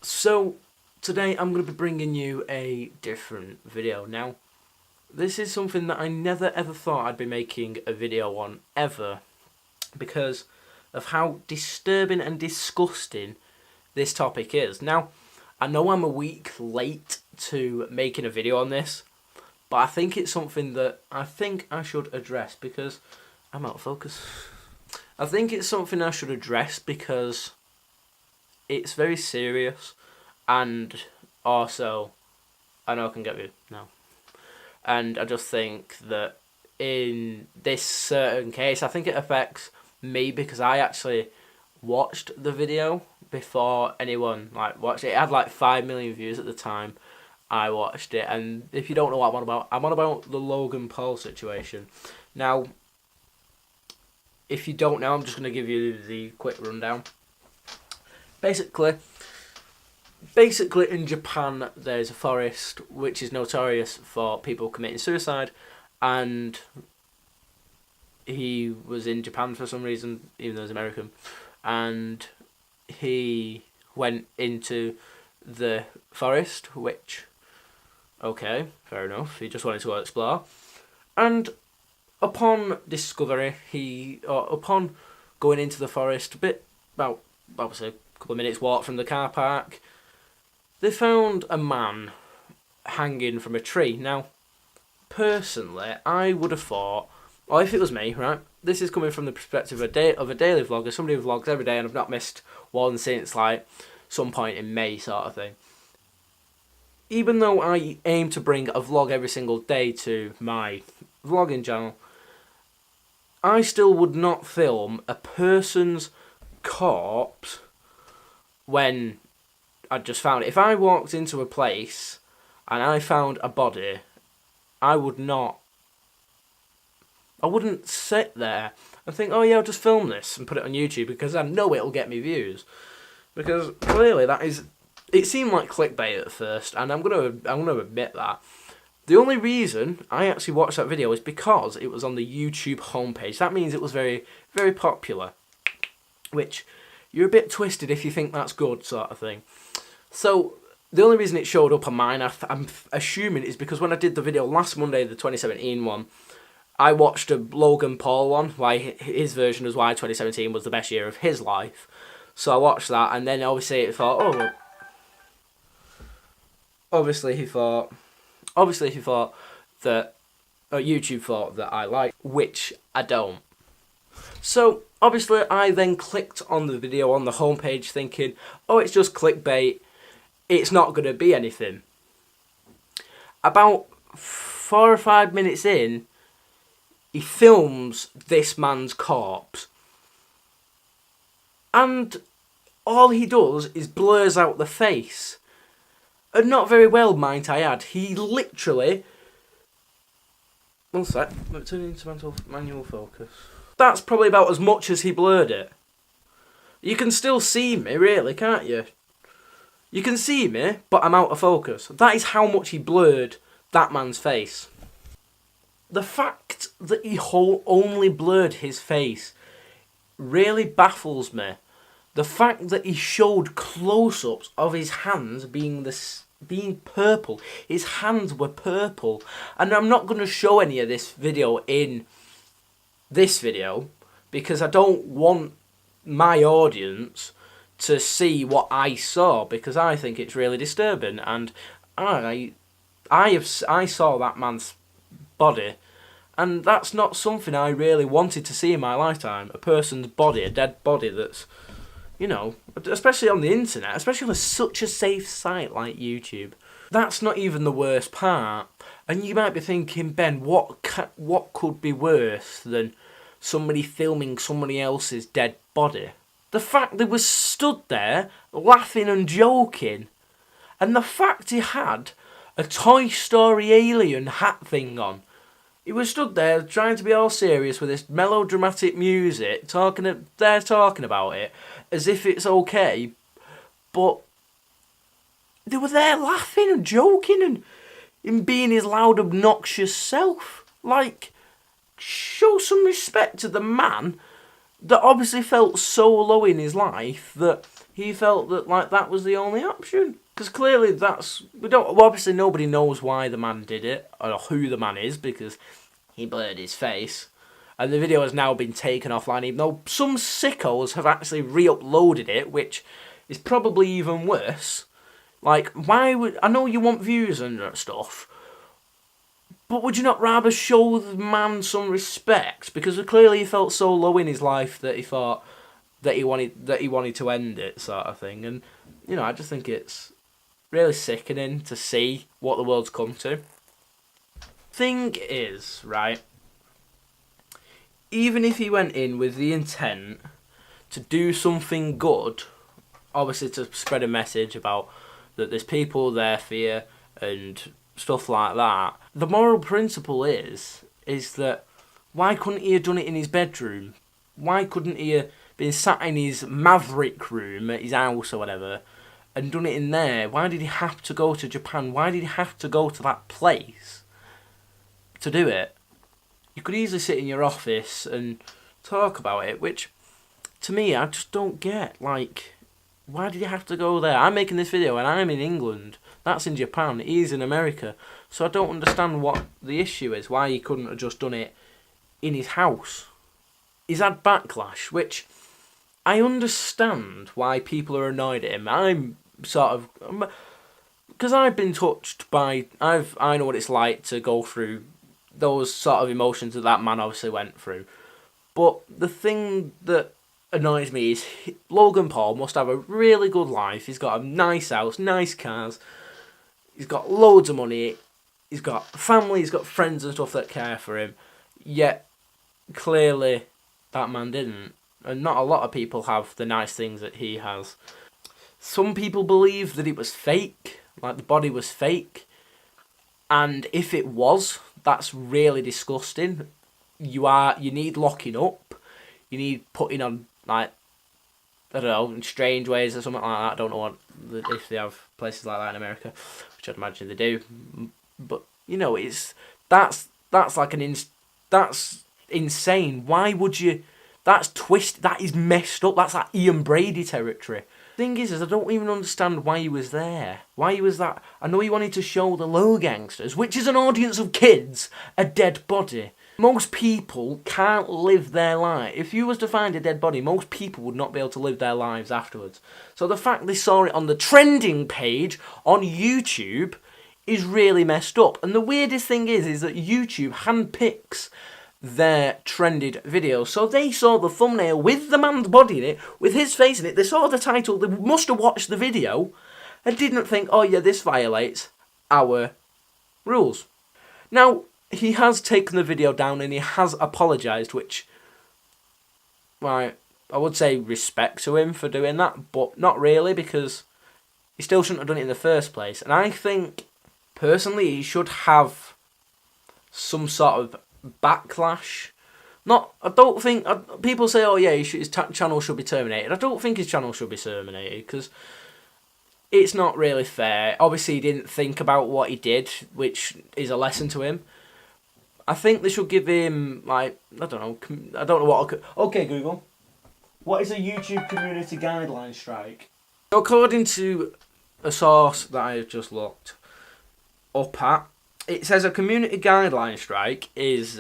So today I'm going to be bringing you a different video. Now, this is something that I never ever thought I'd be making a video on ever, because of how disturbing and disgusting this topic is. Now, I know I'm a week late to making a video on this, but I think it's something that I think I should address because I'm out of focus. I think it's something I should address because it's very serious, and also I know I can get you now. And I just think that in this certain case, I think it affects me because I actually watched the video before anyone watched it. It had 5 million views at the time I watched it, and if you don't know what I'm on about the Logan Paul situation. Now, if you don't know, I'm just going to give you the quick rundown. Basically, in Japan, there's a forest which is notorious for people committing suicide, and he was in Japan for some reason, even though he's American, and he went into the forest, which, okay, fair enough, he just wanted to go explore, and upon discovery, upon going into the forest, about obviously a couple of minutes walk from the car park, they found a man hanging from a tree. Now, personally, I would have thought, or if it was me, right, this is coming from the perspective of a daily vlogger, somebody who vlogs every day, and I've not missed one since some point in May sort of thing. Even though I aim to bring a vlog every single day to my vlogging channel, I still would not film a person's corpse when I just found it. If I walked into a place and I found a body, I wouldn't sit there and think, oh yeah, I'll just film this and put it on YouTube because I know it'll get me views. Because clearly it seemed like clickbait at first, and I'm gonna admit that. The only reason I actually watched that video is because it was on the YouTube homepage. That means it was very, very popular, which you're a bit twisted if you think that's good, sort of thing. So the only reason it showed up on mine, I'm assuming, is because when I did the video last Monday, the 2017 one, I watched a Logan Paul one, why his version was why 2017 was the best year of his life. So I watched that, and then obviously he thought that YouTube thought that I liked, which I don't. So obviously I then clicked on the video on the homepage thinking, oh, it's just clickbait, it's not going to be anything. About 4 or 5 minutes in, he films this man's corpse, and all he does is blurs out the face. And not very well, might I add. He literally... One sec. Let me turn it into manual focus. That's probably about as much as he blurred it. You can still see me, really, can't you? You can see me, but I'm out of focus. That is how much he blurred that man's face. The fact that he only blurred his face really baffles me. The fact that he showed close-ups of his hands being purple. His hands were purple. And I'm not going to show any of this video in this video because I don't want my audience to see what I saw, because I think it's really disturbing. And I saw that man's body, and that's not something I really wanted to see in my lifetime. A person's body, a dead body that's, you know, especially on the internet, especially on such a safe site like YouTube. That's not even the worst part. And you might be thinking, Ben, what could be worse than somebody filming somebody else's dead body? The fact they was stood there laughing and joking, and the fact he had a Toy Story alien hat thing on. He was stood there trying to be all serious with this melodramatic music, talking about it as if it's okay, but they were there laughing and joking and being his loud, obnoxious self. Show some respect to the man that obviously felt so low in his life that he felt that like that was the only option. Because clearly obviously nobody knows why the man did it, or who the man is, because he blurred his face. And the video has now been taken offline, even though some sickos have actually re-uploaded it, which is probably even worse. Like, I know you want views and stuff, but would you not rather show the man some respect? Because clearly he felt so low in his life that he thought that he wanted to end it, sort of thing. And, you know, I just think it's really sickening to see what the world's come to. Thing is, right, even if he went in with the intent to do something good, obviously to spread a message about that there's people there for you and stuff like that, the moral principle is that why couldn't he have done it in his bedroom? Why couldn't he have been sat in his maverick room at his house or whatever and done it in there? Why did he have to go to Japan? Why did he have to go to that place to do it? You could easily sit in your office and talk about it, which, to me, I just don't get. Like, why did you have to go there? I'm making this video and I'm in England. That's in Japan. He's in America. So I don't understand what the issue is. Why he couldn't have just done it in his house. He's had backlash, which I understand why people are annoyed at him. I'm sort of... Because I've been touched by... I know what it's like to go through those sort of emotions that man obviously went through. But the thing that annoys me is Logan Paul must have a really good life. He's got a nice house, nice cars. He's got loads of money. He's got family, he's got friends and stuff that care for him. Yet, clearly, that man didn't. And not a lot of people have the nice things that he has. Some people believe that it was fake, like the body was fake. And if it was, that's really disgusting. You need locking up. You need putting on, like, I don't know, in strange ways or something like that. I don't know if they have places like that in America, which I'd imagine they do. But, you know, that's insane. Why would you... That's twist. That is messed up. That's like Ian Brady territory. Thing is I don't even understand why he was there. Why he was that... I know he wanted to show the low gangsters, which is an audience of kids, a dead body. Most people can't live their life. If you was to find a dead body, most people would not be able to live their lives afterwards. So the fact they saw it on the trending page on YouTube is really messed up. And the weirdest thing is that YouTube handpicks their trended videos. So they saw the thumbnail with the man's body in it, with his face in it. They saw the title, they must have watched the video and didn't think, oh yeah, this violates our rules. Now, he has taken the video down and he has apologised, which, right, I would say respect to him for doing that, but not really, because he still shouldn't have done it in the first place. And I think, personally, he should have some sort of backlash. I don't think... people say, oh yeah, his channel should be terminated. I don't think his channel should be terminated, because it's not really fair. Obviously, he didn't think about what he did, which is a lesson to him. I think they should give him, like, I don't know what... Okay, Google. What is a YouTube community guideline strike? According to a source that I have just looked up at, it says a community guideline strike is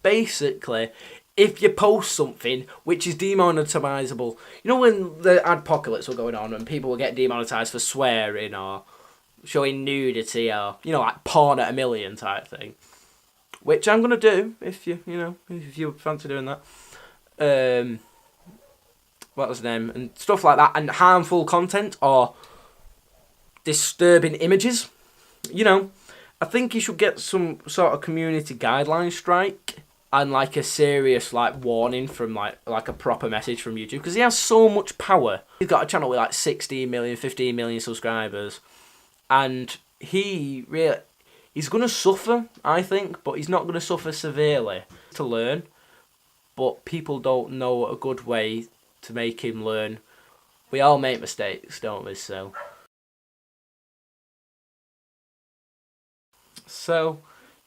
basically if you post something which is demonetisable. You know when the adpocalypse were going on and people would get demonetised for swearing or showing nudity or, you know, like porn at a million type thing. Which I'm going to do if you fancy doing that. What was his name? And stuff like that. And harmful content or disturbing images. You know, I think he should get some sort of community guideline strike and like a serious like warning from like a proper message from YouTube, because he has so much power. He's got a channel with like 16 million, 15 million subscribers, and he's going to suffer, I think, but he's not going to suffer severely to learn. But people don't know a good way to make him learn. We all make mistakes, don't we? So,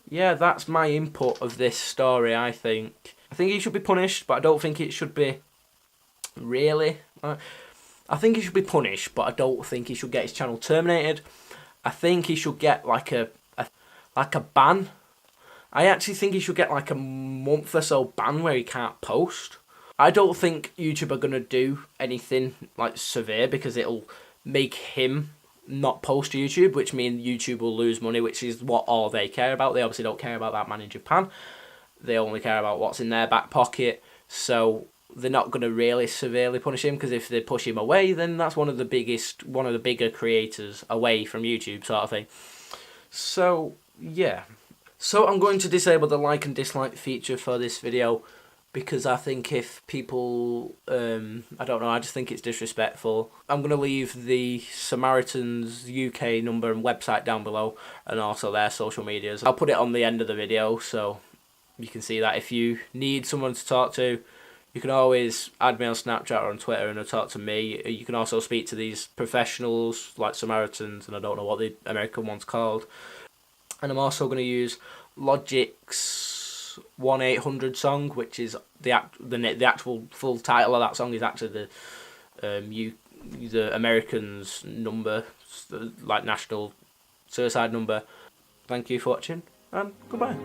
yeah, that's my input of this story, I think. I think he should be punished, but I don't think it should be really. I think he should be punished, but I don't think he should get his channel terminated. I think he should get like a ban. I actually think he should get like a month or so ban where he can't post. I don't think YouTube are going to do anything like severe because it'll make him not post to YouTube, which means YouTube will lose money, which is what all they care about. They obviously don't care about that man in Japan. They only care about what's in their back pocket. So they're not going to really severely punish him, because if they push him away, then that's one of the bigger creators away from YouTube, sort of thing. So yeah. So I'm going to disable the like and dislike feature for this video, because I think if people, I don't know, I just think it's disrespectful. I'm going to leave the Samaritans UK number and website down below, and also their social medias. I'll put it on the end of the video, so you can see that. If you need someone to talk to, you can always add me on Snapchat or on Twitter and talk to me. You can also speak to these professionals like Samaritans, and I don't know what the American one's called. And I'm also going to use Logic's 1-800 song, which is the actual full title of that song is actually the Americans' number, like national suicide number. Thank you for watching, and goodbye.